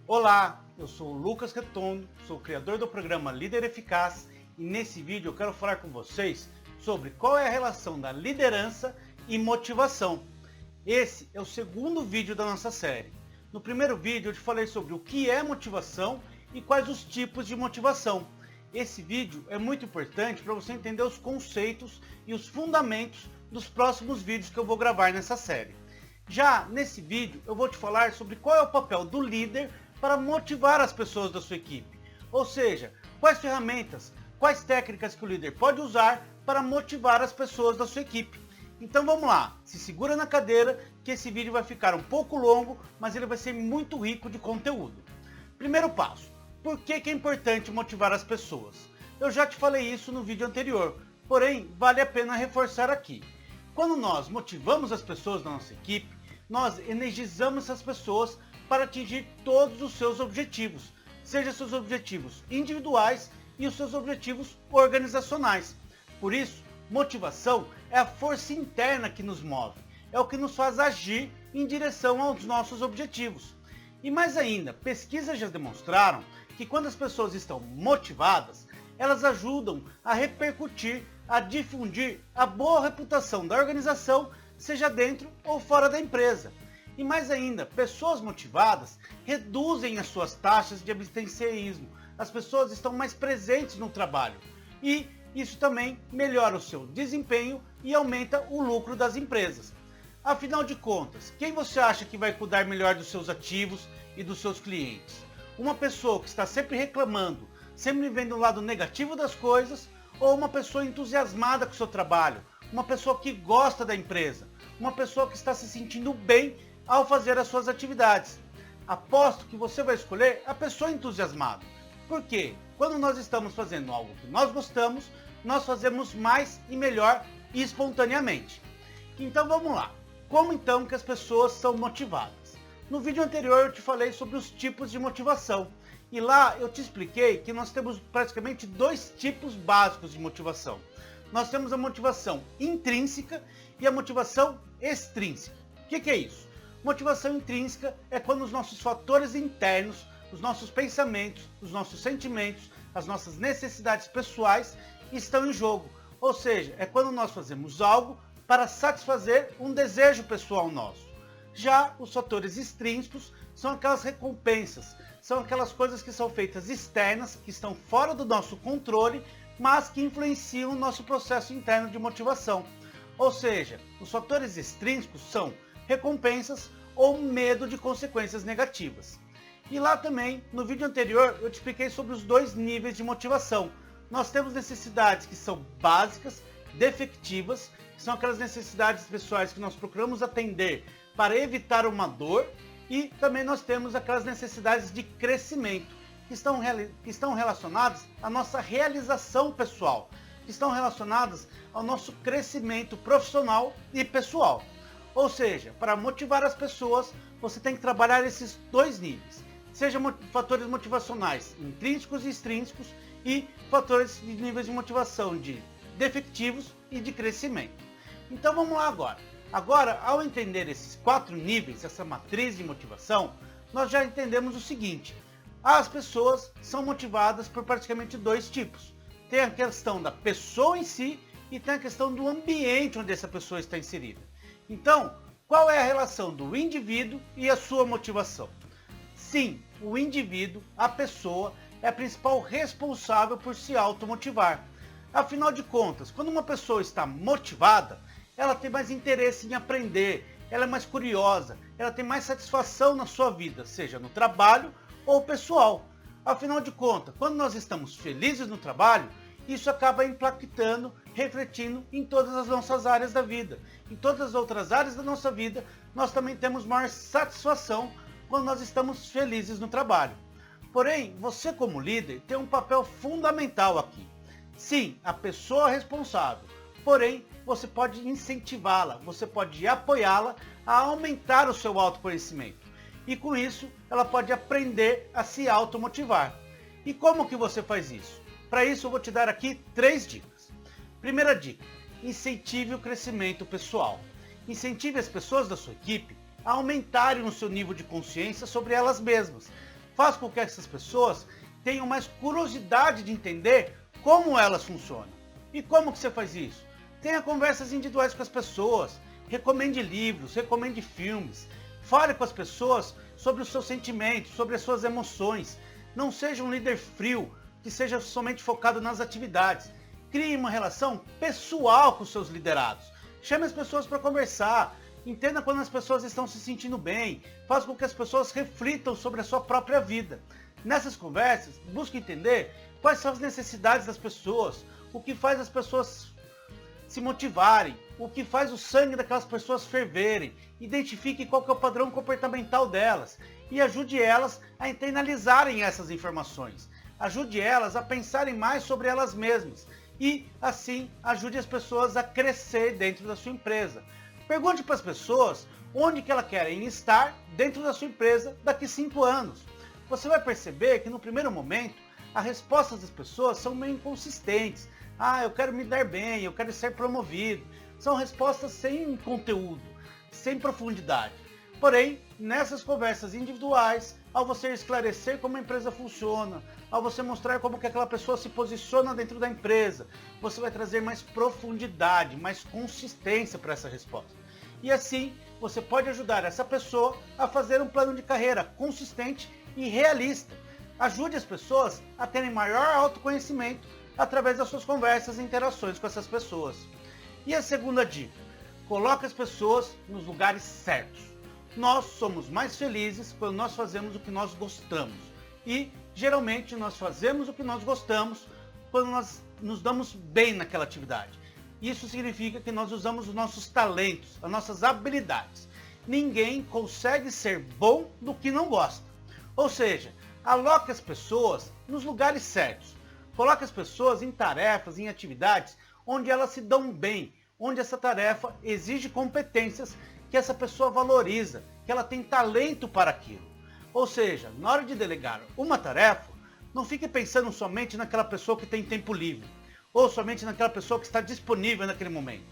Olá, eu sou o Lucas Retondo, sou o criador do programa Líder Eficaz e nesse vídeo eu quero falar com vocês sobre qual é a relação da liderança e motivação. Esse é o segundo vídeo da nossa série. No primeiro vídeo eu te falei sobre o que é motivação e quais os tipos de motivação. Esse vídeo é muito importante para você entender os conceitos e os fundamentos dos próximos vídeos que eu vou gravar nessa série. Já nesse vídeo eu vou te falar sobre qual é o papel do líder para motivar as pessoas da sua equipe. Ou seja, quais ferramentas, quais técnicas que o líder pode usar para motivar as pessoas da sua equipe. Então vamos lá, se segura na cadeira que esse vídeo vai ficar um pouco longo, mas ele vai ser muito rico de conteúdo. Primeiro passo, por que é importante motivar as pessoas? Eu já te falei isso no vídeo anterior, porém vale a pena reforçar aqui. Quando nós motivamos as pessoas da nossa equipe, nós energizamos essas pessoas para atingir todos os seus objetivos, seja seus objetivos individuais e os seus objetivos organizacionais. Por isso, motivação é a força interna que nos move, é o que nos faz agir em direção aos nossos objetivos. E mais ainda, pesquisas já demonstraram que quando as pessoas estão motivadas, elas ajudam a repercutir, a difundir a boa reputação da organização, seja dentro ou fora da empresa. E mais ainda, pessoas motivadas reduzem as suas taxas de absenteísmo. As pessoas estão mais presentes no trabalho. E isso também melhora o seu desempenho e aumenta o lucro das empresas. Afinal de contas, quem você acha que vai cuidar melhor dos seus ativos e dos seus clientes? Uma pessoa que está sempre reclamando, sempre vendo o lado negativo das coisas, ou uma pessoa entusiasmada com o seu trabalho, uma pessoa que gosta da empresa, uma pessoa que está se sentindo bem ao fazer as suas atividades? Aposto que você vai escolher a pessoa entusiasmada. Por quê? Quando nós estamos fazendo algo que nós gostamos, nós fazemos mais e melhor e espontaneamente. Então vamos lá. Como então que as pessoas são motivadas? No vídeo anterior eu te falei sobre os tipos de motivação. E lá eu te expliquei que nós temos praticamente dois tipos básicos de motivação. Nós temos a motivação intrínseca e a motivação extrínseca. O que é isso? Motivação intrínseca é quando os nossos fatores internos, os nossos pensamentos, os nossos sentimentos, as nossas necessidades pessoais estão em jogo. Ou seja, é quando nós fazemos algo para satisfazer um desejo pessoal nosso. Já os fatores extrínsecos são aquelas recompensas, são aquelas coisas que são feitas externas, que estão fora do nosso controle, mas que influenciam o nosso processo interno de motivação. Ou seja, os fatores extrínsecos são recompensas ou medo de consequências negativas. E lá também, no vídeo anterior, eu te expliquei sobre os dois níveis de motivação. Nós temos necessidades que são básicas, defectivas, que são aquelas necessidades pessoais que nós procuramos atender para evitar uma dor, e também nós temos aquelas necessidades de crescimento, que estão relacionadas à nossa realização pessoal, que estão relacionadas ao nosso crescimento profissional e pessoal. Ou seja, para motivar as pessoas, você tem que trabalhar esses dois níveis. Seja fatores motivacionais intrínsecos e extrínsecos e fatores de níveis de motivação de defectivos e de crescimento. Então vamos lá agora. Agora, ao entender esses quatro níveis, essa matriz de motivação, nós já entendemos o seguinte. As pessoas são motivadas por praticamente dois tipos. Tem a questão da pessoa em si e tem a questão do ambiente onde essa pessoa está inserida. Então, qual é a relação do indivíduo e a sua motivação? Sim, o indivíduo, a pessoa, é a principal responsável por se automotivar. Afinal de contas, quando uma pessoa está motivada, ela tem mais interesse em aprender, ela é mais curiosa, ela tem mais satisfação na sua vida, seja no trabalho ou pessoal. Afinal de contas, quando nós estamos felizes no trabalho, isso acaba impactando, refletindo em todas as nossas áreas da vida. Em todas as outras áreas da nossa vida, nós também temos maior satisfação quando nós estamos felizes no trabalho. Porém, você como líder tem um papel fundamental aqui. Sim, a pessoa responsável. Porém, você pode incentivá-la, você pode apoiá-la a aumentar o seu autoconhecimento. E com isso, ela pode aprender a se automotivar. E como que você faz isso? Para isso, eu vou te dar aqui 3 dicas. Primeira dica, incentive o crescimento pessoal. Incentive as pessoas da sua equipe a aumentarem o seu nível de consciência sobre elas mesmas. Faz com que essas pessoas tenham mais curiosidade de entender como elas funcionam. E como que você faz isso? Tenha conversas individuais com as pessoas, recomende livros, recomende filmes, fale com as pessoas sobre os seus sentimentos, sobre as suas emoções. Não seja um líder frio, que seja somente focado nas atividades. Crie uma relação pessoal com os seus liderados. Chame as pessoas para conversar. Entenda quando as pessoas estão se sentindo bem. Faça com que as pessoas reflitam sobre a sua própria vida. Nessas conversas, busque entender quais são as necessidades das pessoas, o que faz as pessoas se motivarem, o que faz o sangue daquelas pessoas ferverem. Identifique qual que é o padrão comportamental delas e ajude elas a internalizarem essas informações. Ajude elas a pensarem mais sobre elas mesmas e, assim, ajude as pessoas a crescer dentro da sua empresa. Pergunte para as pessoas onde que elas querem estar dentro da sua empresa daqui 5 anos. Você vai perceber que no primeiro momento, as respostas das pessoas são meio inconsistentes. Eu quero me dar bem, eu quero ser promovido. São respostas sem conteúdo, sem profundidade. Porém, nessas conversas individuais, ao você esclarecer como a empresa funciona, ao você mostrar como que aquela pessoa se posiciona dentro da empresa, você vai trazer mais profundidade, mais consistência para essa resposta. E assim, você pode ajudar essa pessoa a fazer um plano de carreira consistente e realista. Ajude as pessoas a terem maior autoconhecimento através das suas conversas e interações com essas pessoas. E a segunda dica, coloque as pessoas nos lugares certos. Nós somos mais felizes quando nós fazemos o que nós gostamos. E, geralmente, nós fazemos o que nós gostamos quando nós nos damos bem naquela atividade. Isso significa que nós usamos os nossos talentos, as nossas habilidades. Ninguém consegue ser bom do que não gosta. Ou seja, aloque as pessoas nos lugares certos. Coloque as pessoas em tarefas, em atividades onde elas se dão bem, onde essa tarefa exige competências que essa pessoa valoriza, que ela tem talento para aquilo. Ou seja, na hora de delegar uma tarefa, não fique pensando somente naquela pessoa que tem tempo livre, ou somente naquela pessoa que está disponível naquele momento.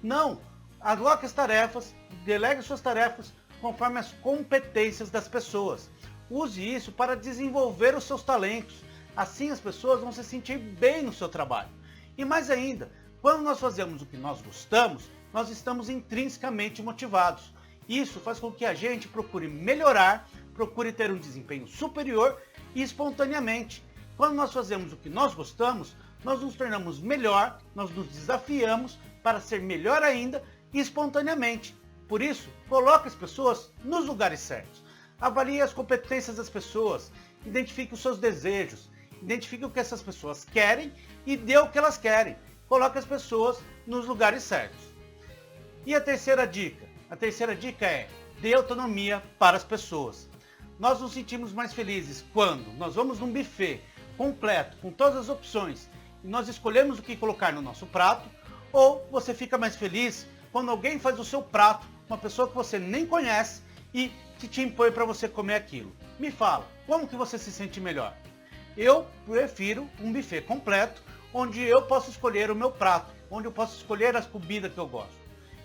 Não, aloque as tarefas, delegue suas tarefas conforme as competências das pessoas. Use isso para desenvolver os seus talentos. Assim as pessoas vão se sentir bem no seu trabalho. E mais ainda, quando nós fazemos o que nós gostamos, nós estamos intrinsecamente motivados. Isso faz com que a gente procure melhorar, procure ter um desempenho superior e espontaneamente. Quando nós fazemos o que nós gostamos, nós nos tornamos melhor, nós nos desafiamos para ser melhor ainda e espontaneamente. Por isso, coloque as pessoas nos lugares certos. Avalie as competências das pessoas, identifique os seus desejos, identifique o que essas pessoas querem e dê o que elas querem. Coloque as pessoas nos lugares certos. E a terceira dica? A terceira dica é: dê autonomia para as pessoas. Nós nos sentimos mais felizes quando nós vamos num buffet completo, com todas as opções, e nós escolhemos o que colocar no nosso prato, ou você fica mais feliz quando alguém faz o seu prato, uma pessoa que você nem conhece, e que te impõe para você comer aquilo. Me fala, como que você se sente melhor? Eu prefiro um buffet completo, onde eu posso escolher o meu prato, onde eu posso escolher as comidas que eu gosto.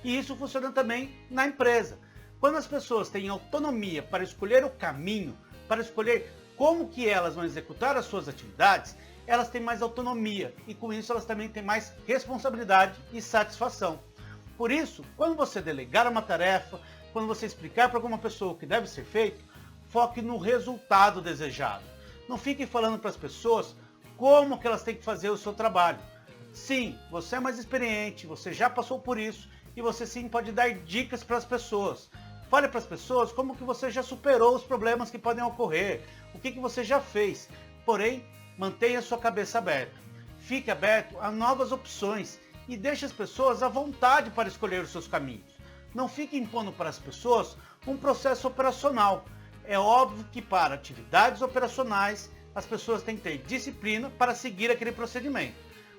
E isso funciona também na empresa. Quando as pessoas têm autonomia para escolher o caminho, para escolher como que elas vão executar as suas atividades, elas têm mais autonomia e com isso elas também têm mais responsabilidade e satisfação. Por isso, quando você delegar uma tarefa, quando você explicar para alguma pessoa o que deve ser feito, foque no resultado desejado. Não fique falando para as pessoas como que elas têm que fazer o seu trabalho. Sim, você é mais experiente, você já passou por isso e você sim pode dar dicas para as pessoas. Fale para as pessoas como que você já superou os problemas que podem ocorrer, o que você já fez. Porém, mantenha sua cabeça aberta. Fique aberto a novas opções e deixe as pessoas à vontade para escolher os seus caminhos. Não fique impondo para as pessoas um processo operacional. É óbvio que para atividades operacionais, as pessoas têm que ter disciplina para seguir aquele procedimento.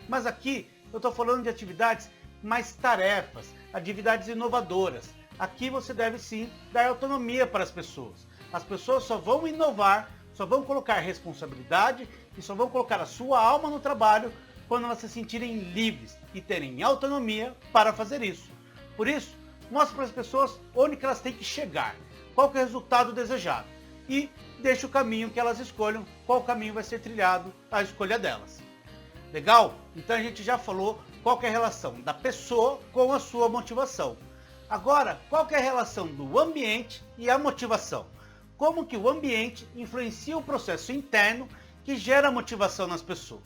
Mas aqui eu estou falando de atividades mais tarefas, atividades inovadoras. Aqui você deve sim dar autonomia para as pessoas. As pessoas só vão inovar, só vão colocar responsabilidade e só vão colocar a sua alma no trabalho quando elas se sentirem livres e terem autonomia para fazer isso. Por isso, mostre para as pessoas onde que elas têm que chegar, qual que é o resultado desejado. E deixa o caminho que elas escolham, qual caminho vai ser trilhado à escolha delas. Legal? Então a gente já falou qual que é a relação da pessoa com a sua motivação. Agora, qual que é a relação do ambiente e a motivação? Como que o ambiente influencia o processo interno que gera motivação nas pessoas?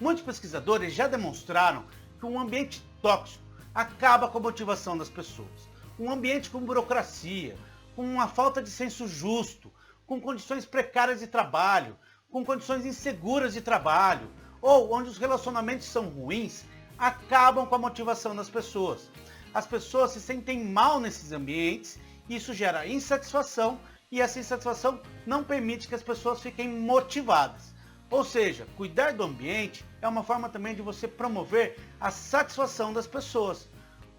Muitos pesquisadores já demonstraram que um ambiente tóxico acaba com a motivação das pessoas. Um ambiente com burocracia, com uma falta de senso justo, com condições precárias de trabalho, com condições inseguras de trabalho, ou onde os relacionamentos são ruins, acabam com a motivação das pessoas. As pessoas se sentem mal nesses ambientes, e isso gera insatisfação, e essa insatisfação não permite que as pessoas fiquem motivadas. Ou seja, cuidar do ambiente é uma forma também de você promover a satisfação das pessoas.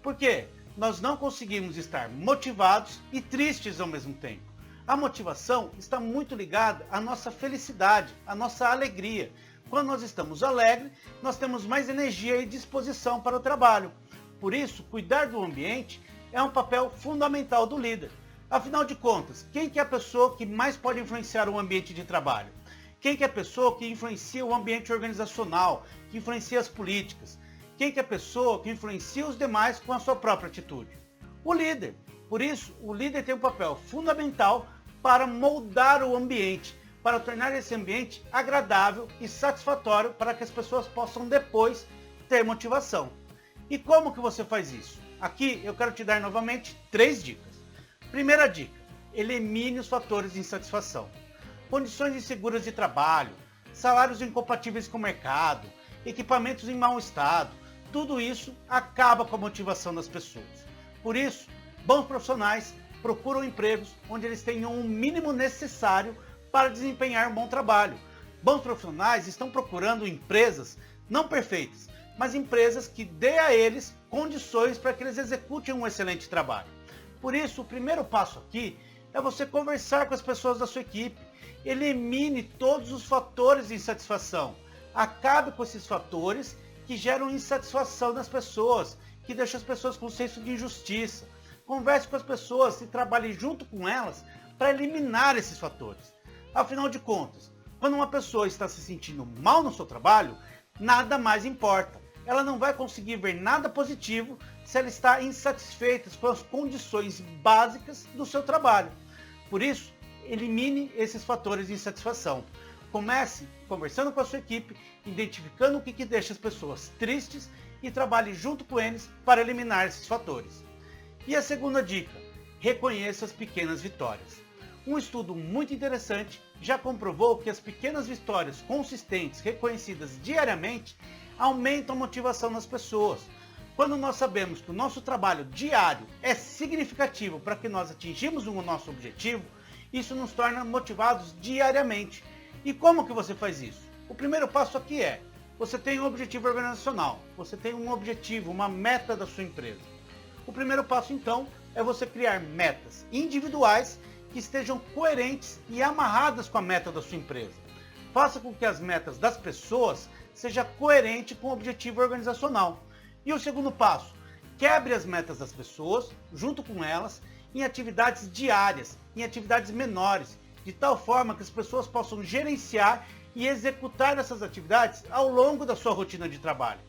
Por quê? Nós não conseguimos estar motivados e tristes ao mesmo tempo. A motivação está muito ligada à nossa felicidade, à nossa alegria. Quando nós estamos alegres, nós temos mais energia e disposição para o trabalho. Por isso, cuidar do ambiente é um papel fundamental do líder. Afinal de contas, quem que é a pessoa que mais pode influenciar o ambiente de trabalho? Quem que é a pessoa que influencia o ambiente organizacional, que influencia as políticas? Quem que é a pessoa que influencia os demais com a sua própria atitude? O líder. Por isso, o líder tem um papel fundamental para moldar o ambiente, para tornar esse ambiente agradável e satisfatório para que as pessoas possam depois ter motivação. E como que você faz isso? Aqui eu quero te dar novamente 3 dicas. Primeira dica, elimine os fatores de insatisfação. Condições inseguras de trabalho, salários incompatíveis com o mercado, equipamentos em mau estado, tudo isso acaba com a motivação das pessoas. Por isso, bons profissionais procuram empregos onde eles tenham o mínimo necessário para desempenhar um bom trabalho. Bons profissionais estão procurando empresas não perfeitas, mas empresas que dê a eles condições para que eles executem um excelente trabalho. Por isso, o primeiro passo aqui é você conversar com as pessoas da sua equipe. Elimine todos os fatores de insatisfação. Acabe com esses fatores que geram insatisfação nas pessoas, que deixam as pessoas com senso de injustiça. Converse com as pessoas e trabalhe junto com elas para eliminar esses fatores. Afinal de contas, quando uma pessoa está se sentindo mal no seu trabalho, nada mais importa. Ela não vai conseguir ver nada positivo se ela está insatisfeita com as condições básicas do seu trabalho. Por isso, elimine esses fatores de insatisfação. Comece conversando com a sua equipe, identificando o que deixa as pessoas tristes e trabalhe junto com eles para eliminar esses fatores. E a segunda dica, reconheça as pequenas vitórias. Um estudo muito interessante já comprovou que as pequenas vitórias consistentes, reconhecidas diariamente, aumentam a motivação nas pessoas. Quando nós sabemos que o nosso trabalho diário é significativo para que nós atingimos o nosso objetivo, isso nos torna motivados diariamente. E como que você faz isso? O primeiro passo aqui é, você tem um objetivo organizacional, você tem um objetivo, uma meta da sua empresa. O primeiro passo então é você criar metas individuais que estejam coerentes e amarradas com a meta da sua empresa. Faça com que as metas das pessoas seja coerente com o objetivo organizacional. E o segundo passo, quebre as metas das pessoas, junto com elas, em atividades diárias, em atividades menores, de tal forma que as pessoas possam gerenciar e executar essas atividades ao longo da sua rotina de trabalho.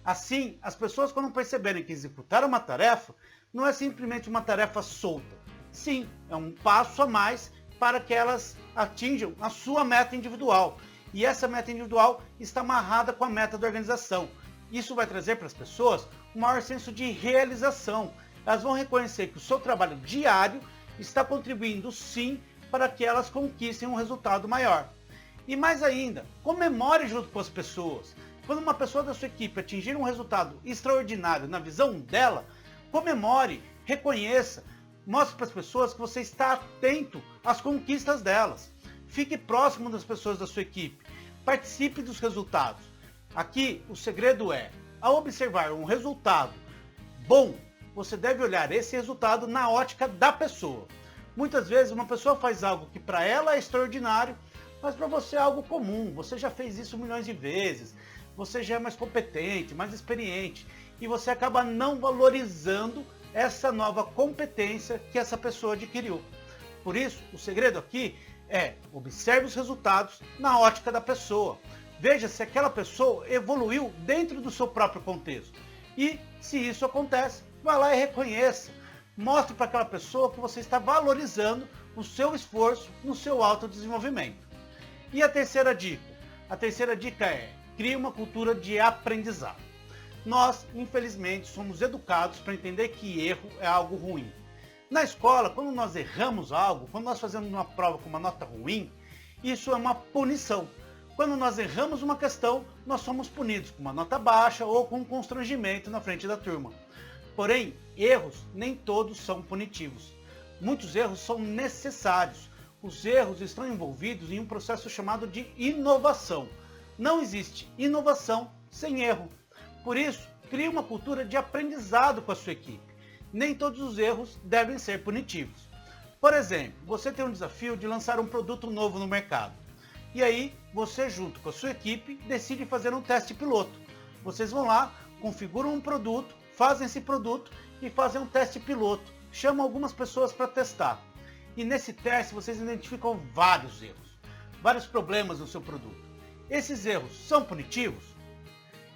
Assim, as pessoas, quando perceberem que executar uma tarefa, não é simplesmente uma tarefa solta. Sim, é um passo a mais para que elas atinjam a sua meta individual. E essa meta individual está amarrada com a meta da organização. Isso vai trazer para as pessoas um maior senso de realização. Elas vão reconhecer que o seu trabalho diário está contribuindo sim para que elas conquistem um resultado maior. E mais ainda, comemore junto com as pessoas. Quando uma pessoa da sua equipe atingir um resultado extraordinário na visão dela, comemore, reconheça, mostre para as pessoas que você está atento às conquistas delas. Fique próximo das pessoas da sua equipe, participe dos resultados. Aqui o segredo é, ao observar um resultado bom, você deve olhar esse resultado na ótica da pessoa. Muitas vezes uma pessoa faz algo que para ela é extraordinário, mas para você é algo comum. Você já fez isso milhões de vezes, você já é mais competente, mais experiente, e você acaba não valorizando essa nova competência que essa pessoa adquiriu. Por isso, o segredo aqui Observe os resultados na ótica da pessoa. Veja se aquela pessoa evoluiu dentro do seu próprio contexto. E, se isso acontece, vá lá e reconheça. Mostre para aquela pessoa que você está valorizando o seu esforço no seu autodesenvolvimento. E a terceira dica? A terceira dica é: crie uma cultura de aprendizado. Nós, infelizmente, somos educados para entender que erro é algo ruim. Na escola, quando nós erramos algo, quando nós fazemos uma prova com uma nota ruim, isso é uma punição. Quando nós erramos uma questão, nós somos punidos com uma nota baixa ou com um constrangimento na frente da turma. Porém, erros nem todos são punitivos. Muitos erros são necessários. Os erros estão envolvidos em um processo chamado de inovação. Não existe inovação sem erro. Por isso, crie uma cultura de aprendizado com a sua equipe. Nem todos os erros devem ser punitivos. Por exemplo, você tem um desafio de lançar um produto novo no mercado. E aí, você junto com a sua equipe decide fazer um teste piloto. Vocês vão lá, configuram um produto, fazem esse produto e fazem um teste piloto. Chamam algumas pessoas para testar. E nesse teste vocês identificam vários erros, vários problemas no seu produto. Esses erros são punitivos?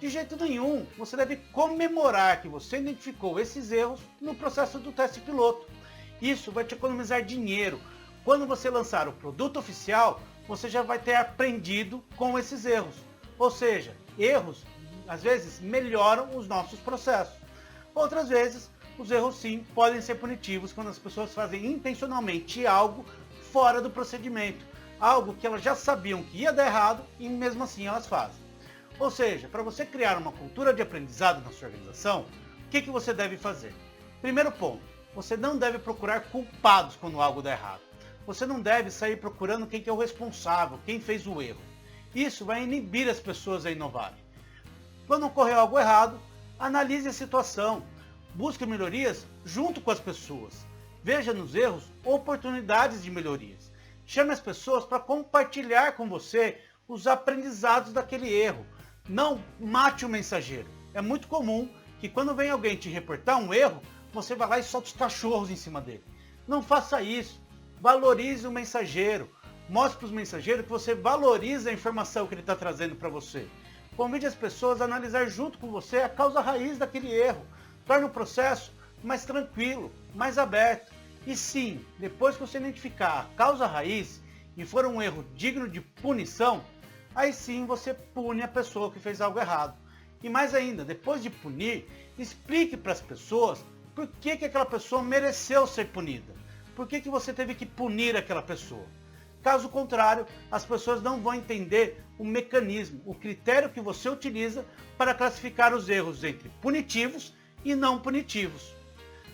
De jeito nenhum. Você deve comemorar que você identificou esses erros no processo do teste piloto. Isso vai te economizar dinheiro. Quando você lançar o produto oficial, você já vai ter aprendido com esses erros. Ou seja, erros às vezes melhoram os nossos processos. Outras vezes, os erros sim podem ser punitivos quando as pessoas fazem intencionalmente algo fora do procedimento. Algo que elas já sabiam que ia dar errado e mesmo assim elas fazem. Ou seja, para você criar uma cultura de aprendizado na sua organização, o que você deve fazer? Primeiro ponto, você não deve procurar culpados quando algo dá errado. Você não deve sair procurando quem que é o responsável, quem fez o erro. Isso vai inibir as pessoas a inovarem. Quando ocorrer algo errado, analise a situação. Busque melhorias junto com as pessoas. Veja nos erros oportunidades de melhorias. Chame as pessoas para compartilhar com você os aprendizados daquele erro. Não mate o mensageiro. É muito comum que quando vem alguém te reportar um erro, você vai lá e solta os cachorros em cima dele. Não faça isso. Valorize o mensageiro. Mostre para os mensageiros que você valoriza a informação que ele está trazendo para você. Convide as pessoas a analisar junto com você a causa raiz daquele erro. Torne o processo mais tranquilo, mais aberto. E sim, depois que você identificar a causa raiz e for um erro digno de punição, aí sim você pune a pessoa que fez algo errado. E mais ainda, depois de punir, explique para as pessoas por que aquela pessoa mereceu ser punida. Por que você teve que punir aquela pessoa. Caso contrário, as pessoas não vão entender o mecanismo, o critério que você utiliza para classificar os erros entre punitivos e não punitivos.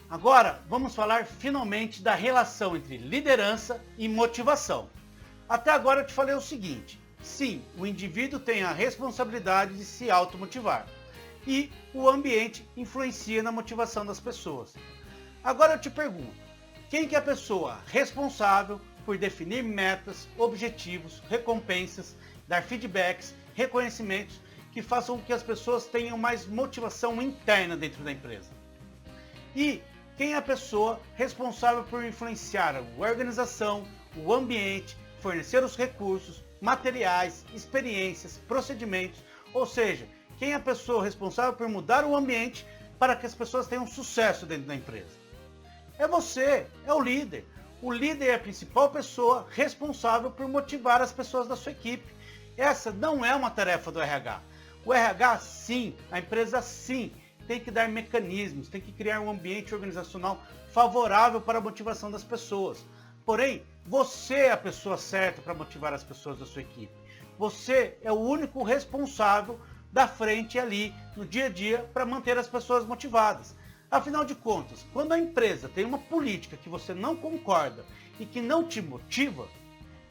Agora, vamos falar finalmente da relação entre liderança e motivação. Até agora eu te falei o seguinte: sim, o indivíduo tem a responsabilidade de se automotivar e o ambiente influencia na motivação das pessoas. Agora eu te pergunto, quem que é a pessoa responsável por definir metas, objetivos, recompensas, dar feedbacks, reconhecimentos que façam com que as pessoas tenham mais motivação interna dentro da empresa? E quem é a pessoa responsável por influenciar a organização, o ambiente, fornecer os recursos, materiais, experiências, procedimentos, ou seja, quem é a pessoa responsável por mudar o ambiente para que as pessoas tenham sucesso dentro da empresa? É você, é o líder. O líder é a principal pessoa responsável por motivar as pessoas da sua equipe. Essa não é uma tarefa do RH. O RH sim, a empresa sim, tem que dar mecanismos, tem que criar um ambiente organizacional favorável para a motivação das pessoas. Porém, você é a pessoa certa para motivar as pessoas da sua equipe. Você é o único responsável da frente ali, no dia a dia, para manter as pessoas motivadas. Afinal de contas, quando a empresa tem uma política que você não concorda e que não te motiva,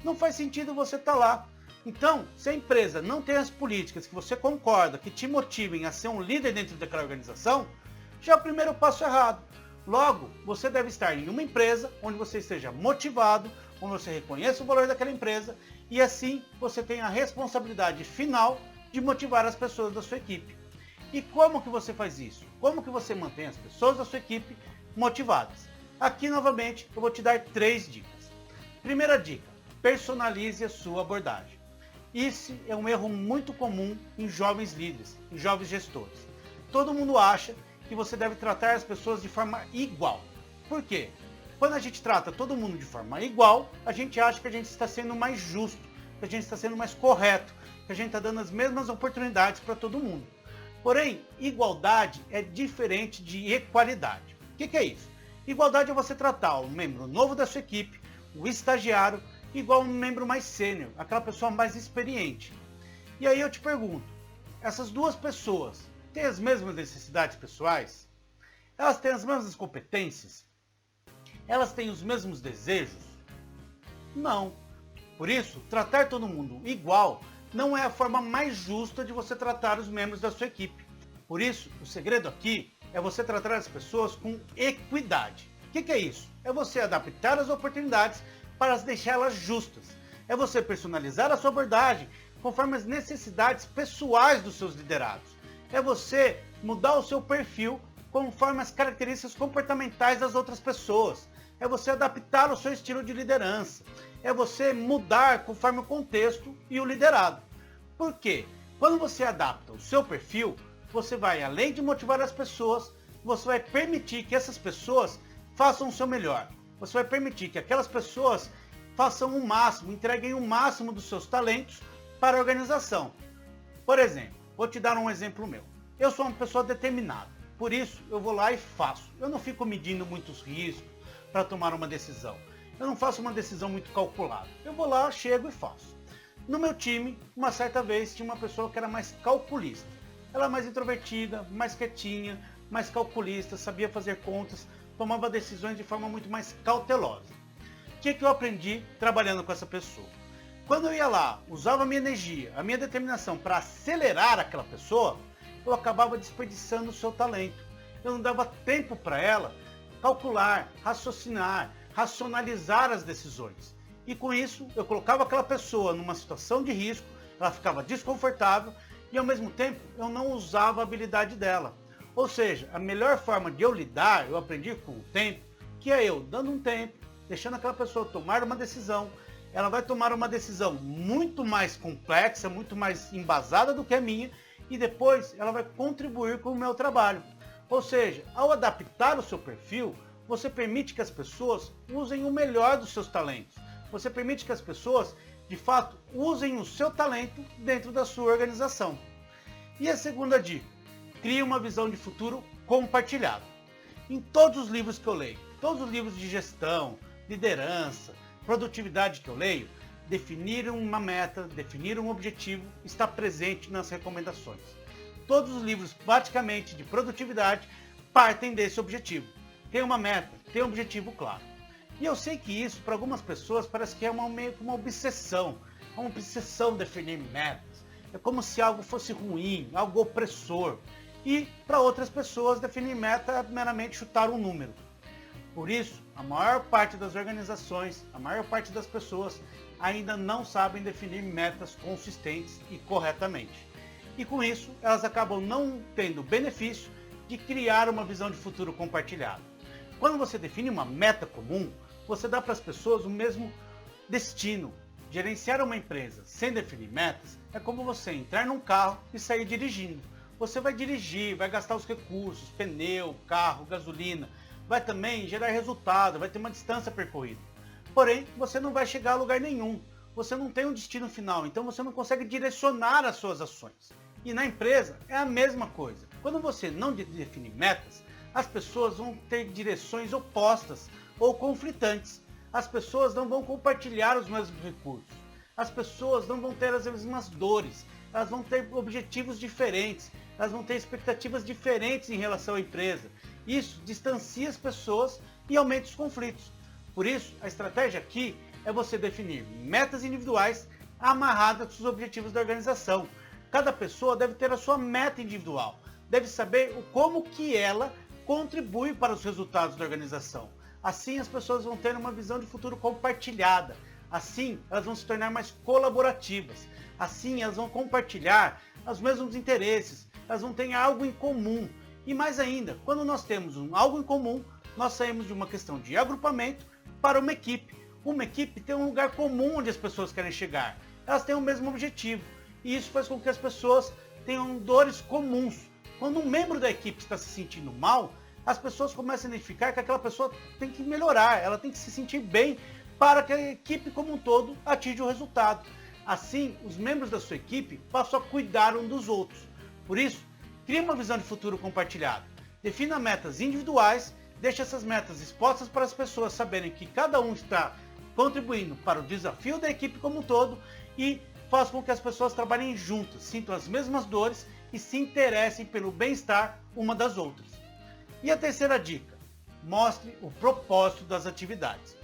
não faz sentido você estar lá. Então, se a empresa não tem as políticas que você concorda, que te motivem a ser um líder dentro daquela organização, já é o primeiro passo errado. Logo, você deve estar em uma empresa onde você esteja motivado, onde você reconheça o valor daquela empresa e assim você tem a responsabilidade final de motivar as pessoas da sua equipe. E como que você faz isso? Como que você mantém as pessoas da sua equipe motivadas? Aqui novamente eu vou te dar 3 dicas. Primeira dica, personalize a sua abordagem. Esse é um erro muito comum em jovens líderes, em jovens gestores. Todo mundo acha que você deve tratar as pessoas de forma igual. Por quê? Quando a gente trata todo mundo de forma igual, a gente acha que a gente está sendo mais justo, que a gente está sendo mais correto, que a gente está dando as mesmas oportunidades para todo mundo. Porém, igualdade é diferente de equalidade. O que é isso? Igualdade é você tratar um membro novo da sua equipe, o estagiário, igual um membro mais sênior, aquela pessoa mais experiente. E aí eu te pergunto, essas duas pessoas têm as mesmas necessidades pessoais? Elas têm as mesmas competências? Elas têm os mesmos desejos? Não. Por isso, tratar todo mundo igual não é a forma mais justa de você tratar os membros da sua equipe. Por isso, o segredo aqui é você tratar as pessoas com equidade. O que é isso? É você adaptar as oportunidades para deixá-las justas. É você personalizar a sua abordagem conforme as necessidades pessoais dos seus liderados. É você mudar o seu perfil conforme as características comportamentais das outras pessoas. É você adaptar o seu estilo de liderança. É você mudar conforme o contexto e o liderado. Por quê? Quando você adapta o seu perfil, você vai, além de motivar as pessoas, você vai permitir que essas pessoas façam o seu melhor. Você vai permitir que aquelas pessoas façam o máximo, entreguem o máximo dos seus talentos para a organização. Por exemplo, vou te dar um exemplo meu. Eu sou uma pessoa determinada, por isso eu vou lá e faço. Eu não fico medindo muitos riscos para tomar uma decisão. Eu não faço uma decisão muito calculada. Eu vou lá, chego e faço. No meu time, uma certa vez, tinha uma pessoa que era mais calculista. Ela é mais introvertida, mais quietinha, mais calculista, sabia fazer contas, tomava decisões de forma muito mais cautelosa. O que eu aprendi trabalhando com essa pessoa? Quando eu ia lá, usava a minha energia, a minha determinação para acelerar aquela pessoa, eu acabava desperdiçando o seu talento. Eu não dava tempo para ela calcular, raciocinar, racionalizar as decisões. E com isso, eu colocava aquela pessoa numa situação de risco, ela ficava desconfortável e ao mesmo tempo eu não usava a habilidade dela. Ou seja, a melhor forma de eu lidar, eu aprendi com o tempo, que é eu dando um tempo, deixando aquela pessoa tomar uma decisão. Ela vai tomar uma decisão muito mais complexa, muito mais embasada do que a minha, e depois ela vai contribuir com o meu trabalho. Ou seja, ao adaptar o seu perfil, você permite que as pessoas usem o melhor dos seus talentos. Você permite que as pessoas, de fato, usem o seu talento dentro da sua organização. E a segunda dica, crie uma visão de futuro compartilhada. Em todos os livros que eu leio, todos os livros de gestão, liderança, produtividade que eu leio, definir uma meta, definir um objetivo está presente nas recomendações. Todos os livros praticamente de produtividade partem desse objetivo. Tem uma meta, tem um objetivo claro. E eu sei que isso para algumas pessoas parece que é meio que uma obsessão definir metas. É como se algo fosse ruim, algo opressor. E para outras pessoas definir meta é meramente chutar um número. Por isso, a maior parte das organizações, a maior parte das pessoas ainda não sabem definir metas consistentes e corretamente. E com isso, elas acabam não tendo o benefício de criar uma visão de futuro compartilhada. Quando você define uma meta comum, você dá para as pessoas o mesmo destino. Gerenciar uma empresa sem definir metas é como você entrar num carro e sair dirigindo. Você vai dirigir, vai gastar os recursos, pneu, carro, gasolina, vai também gerar resultado, vai ter uma distância percorrida. Porém, você não vai chegar a lugar nenhum. Você não tem um destino final, então você não consegue direcionar as suas ações. E na empresa é a mesma coisa. Quando você não define metas, as pessoas vão ter direções opostas ou conflitantes. As pessoas não vão compartilhar os mesmos recursos. As pessoas não vão ter as mesmas dores. Elas vão ter objetivos diferentes. Elas vão ter expectativas diferentes em relação à empresa. Isso distancia as pessoas e aumenta os conflitos. Por isso, a estratégia aqui é você definir metas individuais amarradas aos objetivos da organização. Cada pessoa deve ter a sua meta individual. Deve saber como que ela contribui para os resultados da organização. Assim as pessoas vão ter uma visão de futuro compartilhada. Assim elas vão se tornar mais colaborativas. Assim elas vão compartilhar os mesmos interesses. Elas vão ter algo em comum. E mais ainda, quando nós temos algo em comum, nós saímos de uma questão de agrupamento para uma equipe, Uma equipe tem um lugar comum onde as pessoas querem chegar. Elas têm o mesmo objetivo. E isso faz com que as pessoas tenham dores comuns. Quando um membro da equipe está se sentindo mal, as pessoas começam a identificar que aquela pessoa tem que melhorar, ela tem que se sentir bem para que a equipe como um todo atinja o resultado. Assim, os membros da sua equipe passam a cuidar um dos outros. Por isso, crie uma visão de futuro compartilhada. Defina metas individuais, deixe essas metas expostas para as pessoas saberem que cada um está contribuindo para o desafio da equipe como um todo e faça com que as pessoas trabalhem juntas, sintam as mesmas dores e se interessem pelo bem-estar uma das outras. E a terceira dica, mostre o propósito das atividades.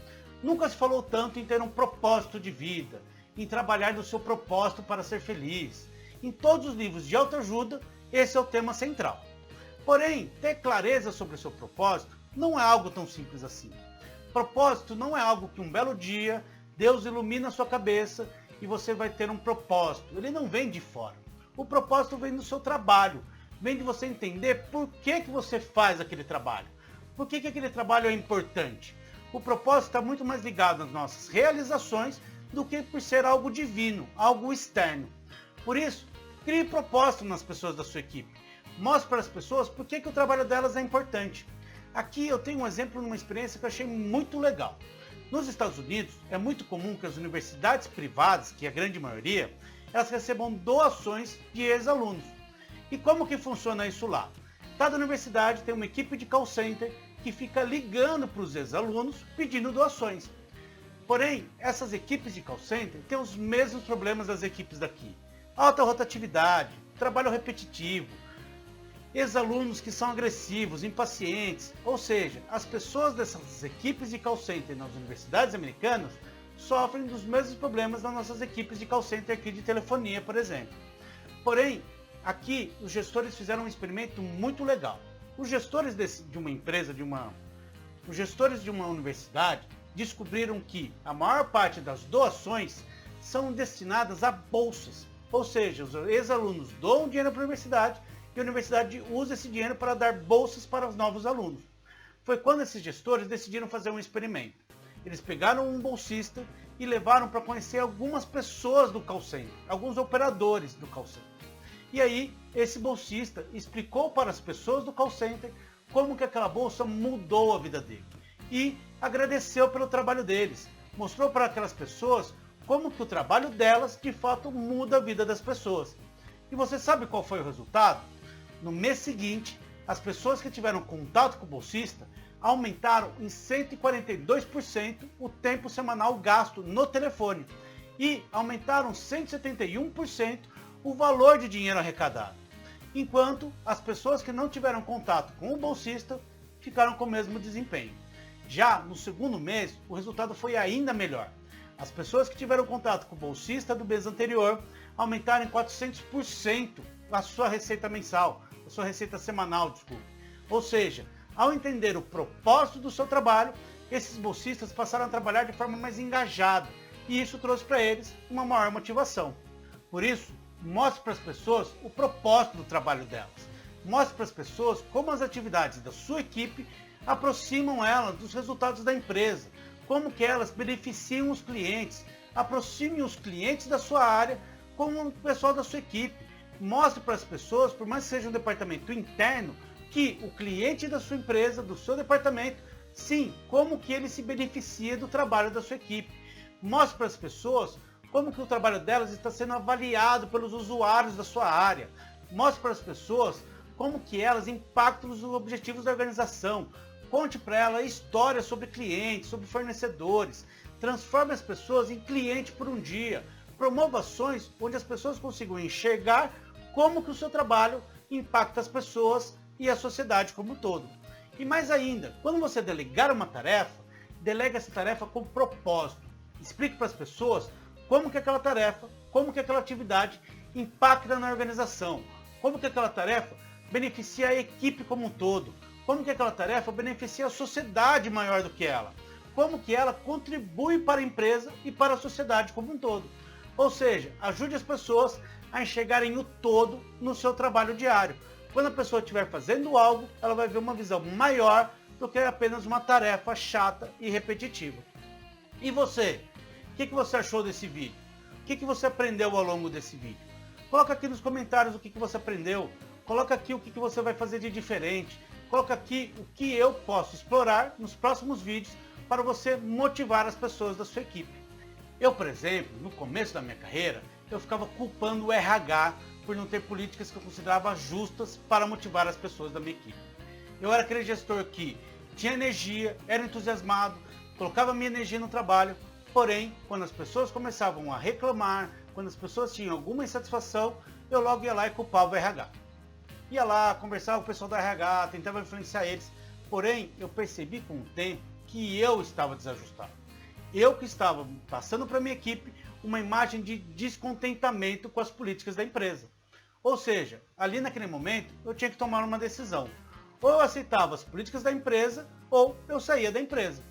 Nunca se falou tanto em ter um propósito de vida, em trabalhar no seu propósito para ser feliz. Em todos os livros de autoajuda, esse é o tema central. Porém, ter clareza sobre o seu propósito não é algo tão simples assim. Propósito não é algo que um belo dia Deus ilumina a sua cabeça e você vai ter um propósito. Ele não vem de fora. O propósito vem do seu trabalho. Vem de você entender por que você faz aquele trabalho. Por que aquele trabalho é importante. O propósito está muito mais ligado às nossas realizações do que por ser algo divino, algo externo. Por isso, crie propósito nas pessoas da sua equipe. Mostre para as pessoas por que o trabalho delas é importante. Aqui eu tenho um exemplo de uma experiência que eu achei muito legal. Nos Estados Unidos, é muito comum que as universidades privadas, que é a grande maioria, elas recebam doações de ex-alunos. E como que funciona isso lá? Cada universidade tem uma equipe de call center que fica ligando para os ex-alunos pedindo doações. Porém, essas equipes de call center têm os mesmos problemas das equipes daqui. Alta rotatividade, trabalho repetitivo, ex-alunos que são agressivos, impacientes, ou seja, as pessoas dessas equipes de call center nas universidades americanas sofrem dos mesmos problemas das nossas equipes de call center aqui de telefonia, por exemplo. Porém, aqui os gestores fizeram um experimento muito legal. Os gestores de uma empresa, os gestores de uma universidade descobriram que a maior parte das doações são destinadas a bolsas, ou seja, os ex-alunos doam dinheiro para a universidade e a universidade usa esse dinheiro para dar bolsas para os novos alunos. Foi quando esses gestores decidiram fazer um experimento. Eles pegaram um bolsista e levaram para conhecer algumas pessoas do call center, alguns operadores do call center. E aí, esse bolsista explicou para as pessoas do call center como que aquela bolsa mudou a vida dele. E agradeceu pelo trabalho deles. Mostrou para aquelas pessoas como que o trabalho delas, de fato, muda a vida das pessoas. E você sabe qual foi o resultado? No mês seguinte, as pessoas que tiveram contato com o bolsista aumentaram em 142% o tempo semanal gasto no telefone e aumentaram 171% o valor de dinheiro arrecadado, enquanto as pessoas que não tiveram contato com o bolsista ficaram com o mesmo desempenho. Já no segundo mês, o resultado foi ainda melhor. As pessoas que tiveram contato com o bolsista do mês anterior aumentaram em 400% a sua receita mensal, a sua receita semanal, desculpe. Ou seja, ao entender o propósito do seu trabalho, esses bolsistas passaram a trabalhar de forma mais engajada e isso trouxe para eles uma maior motivação. Por isso, mostre para as pessoas o propósito do trabalho delas. Mostre para as pessoas como as atividades da sua equipe aproximam elas dos resultados da empresa, como que elas beneficiam os clientes, aproxime os clientes da sua área com o pessoal da sua equipe. Mostre para as pessoas, por mais que seja um departamento interno, que o cliente da sua empresa, do seu departamento, sim, como que ele se beneficia do trabalho da sua equipe. Mostre para as pessoas como que o trabalho delas está sendo avaliado pelos usuários da sua área. Mostre para as pessoas como que elas impactam os objetivos da organização. Conte para elas histórias sobre clientes, sobre fornecedores. Transforme as pessoas em cliente por um dia. Promova ações onde as pessoas consigam enxergar como que o seu trabalho impacta as pessoas e a sociedade como um todo. E mais ainda, quando você delegar uma tarefa, delegue essa tarefa com propósito. Explique para as pessoas como que aquela tarefa, como que aquela atividade impacta na organização, como que aquela tarefa beneficia a equipe como um todo, como que aquela tarefa beneficia a sociedade maior do que ela, como que ela contribui para a empresa e para a sociedade como um todo. Ou seja, ajude as pessoas a enxergarem o todo no seu trabalho diário. Quando a pessoa estiver fazendo algo, ela vai ver uma visão maior do que apenas uma tarefa chata e repetitiva. E você? O que você achou desse vídeo? O que você aprendeu ao longo desse vídeo? Coloca aqui nos comentários o que você aprendeu. Coloca aqui o que você vai fazer de diferente. Coloca aqui o que eu posso explorar nos próximos vídeos para você motivar as pessoas da sua equipe. Eu, por exemplo, no começo da minha carreira, eu ficava culpando o RH por não ter políticas que eu considerava justas para motivar as pessoas da minha equipe. Eu era aquele gestor que tinha energia, era entusiasmado, colocava minha energia no trabalho, porém, quando as pessoas começavam a reclamar, quando as pessoas tinham alguma insatisfação, eu logo ia lá e culpava o RH. Ia lá, conversava com o pessoal do RH, tentava influenciar eles, porém, eu percebi com o tempo que eu estava desajustado. Eu que estava passando para a minha equipe uma imagem de descontentamento com as políticas da empresa. Ou seja, ali naquele momento, eu tinha que tomar uma decisão. Ou eu aceitava as políticas da empresa, ou eu saía da empresa.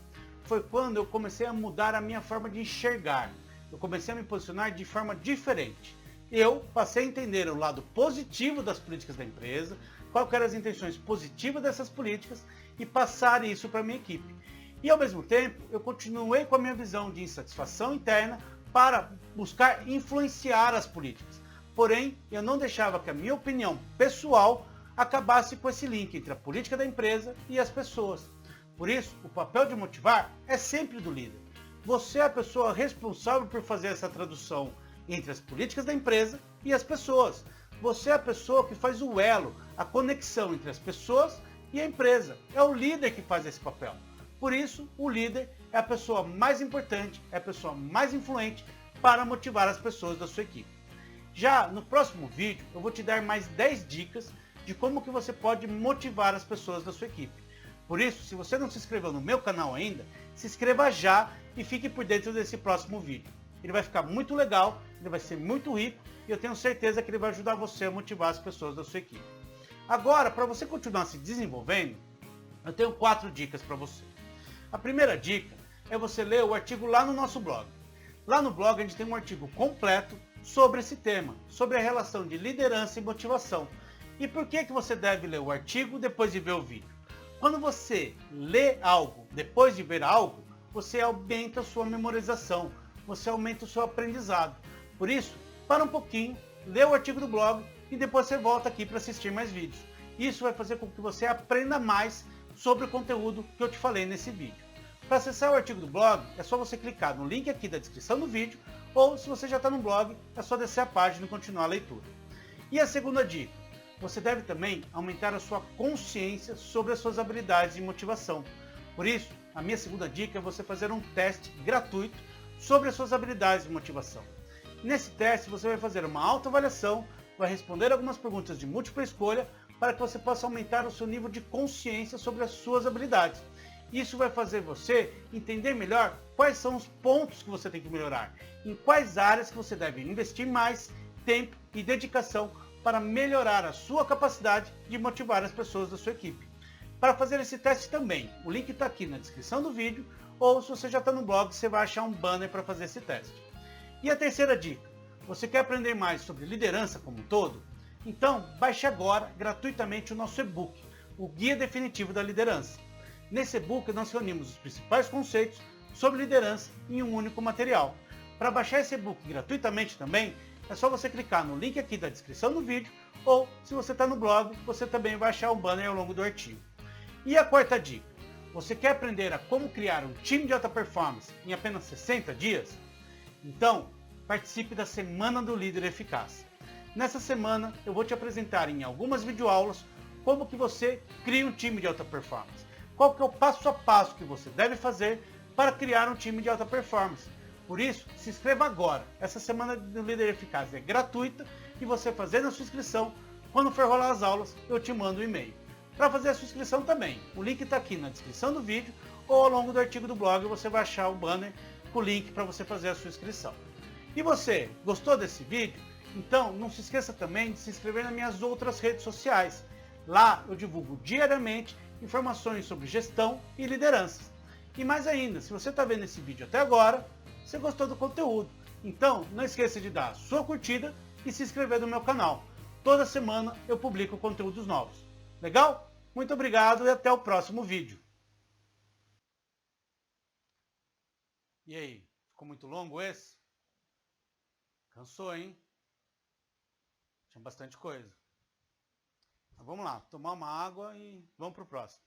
Foi quando eu comecei a mudar a minha forma de enxergar. Eu comecei a me posicionar de forma diferente. Eu passei a entender o lado positivo das políticas da empresa, quais eram as intenções positivas dessas políticas e passar isso para a minha equipe. E ao mesmo tempo, eu continuei com a minha visão de insatisfação interna para buscar influenciar as políticas. Porém, eu não deixava que a minha opinião pessoal acabasse com esse link entre a política da empresa e as pessoas. Por isso, o papel de motivar é sempre do líder. Você é a pessoa responsável por fazer essa tradução entre as políticas da empresa e as pessoas. Você é a pessoa que faz o elo, a conexão entre as pessoas e a empresa. É o líder que faz esse papel. Por isso, o líder é a pessoa mais importante, é a pessoa mais influente para motivar as pessoas da sua equipe. Já no próximo vídeo, eu vou te dar mais 10 dicas de como que você pode motivar as pessoas da sua equipe. Por isso, se você não se inscreveu no meu canal ainda, se inscreva já e fique por dentro desse próximo vídeo. Ele vai ficar muito legal, ele vai ser muito rico e eu tenho certeza que ele vai ajudar você a motivar as pessoas da sua equipe. Agora, para você continuar se desenvolvendo, eu tenho 4 dicas para você. A primeira dica é você ler o artigo lá no nosso blog. Lá no blog a gente tem um artigo completo sobre esse tema, sobre a relação de liderança e motivação. E por que você deve ler o artigo depois de ver o vídeo? Quando você lê algo depois de ver algo, você aumenta a sua memorização, você aumenta o seu aprendizado. Por isso, para um pouquinho, lê o artigo do blog e depois você volta aqui para assistir mais vídeos. Isso vai fazer com que você aprenda mais sobre o conteúdo que eu te falei nesse vídeo. Para acessar o artigo do blog, é só você clicar no link aqui da descrição do vídeo, ou se você já está no blog, é só descer a página e continuar a leitura. E a segunda dica, você deve também aumentar a sua consciência sobre as suas habilidades e motivação. Por isso, a minha segunda dica é você fazer um teste gratuito sobre as suas habilidades e motivação. Nesse teste você vai fazer uma autoavaliação, vai responder algumas perguntas de múltipla escolha para que você possa aumentar o seu nível de consciência sobre as suas habilidades. Isso vai fazer você entender melhor quais são os pontos que você tem que melhorar, em quais áreas que você deve investir mais tempo e dedicação para melhorar a sua capacidade de motivar as pessoas da sua equipe. Para fazer esse teste também, o link está aqui na descrição do vídeo, ou se você já está no blog, você vai achar um banner para fazer esse teste. E a terceira dica, você quer aprender mais sobre liderança como um todo? Então, baixe agora gratuitamente o nosso e-book, o Guia Definitivo da Liderança. Nesse e-book nós reunimos os principais conceitos sobre liderança em um único material. Para baixar esse e-book gratuitamente também, é só você clicar no link aqui da descrição do vídeo, ou se você está no blog, você também vai achar um banner ao longo do artigo. E a quarta dica, você quer aprender a como criar um time de alta performance em apenas 60 dias? Então, participe da Semana do Líder Eficaz. Nessa semana, eu vou te apresentar em algumas videoaulas como que você cria um time de alta performance. Qual que é o passo a passo que você deve fazer para criar um time de alta performance. Por isso, se inscreva agora. Essa Semana do Líder Eficaz é gratuita e você fazendo a sua inscrição, quando for rolar as aulas, eu te mando um e-mail. Para fazer a sua inscrição também, o link está aqui na descrição do vídeo ou ao longo do artigo do blog você vai achar o banner com o link para você fazer a sua inscrição. E você, gostou desse vídeo? Então não se esqueça também de se inscrever nas minhas outras redes sociais. Lá eu divulgo diariamente informações sobre gestão e liderança. E mais ainda, se você está vendo esse vídeo até agora, você gostou do conteúdo. Então não esqueça de dar a sua curtida e se inscrever no meu canal. Toda semana eu publico conteúdos novos. Legal? Muito obrigado e até o próximo vídeo. E aí, ficou muito longo esse? Cansou, hein? Tinha bastante coisa. Então vamos lá, tomar uma água e vamos pro próximo.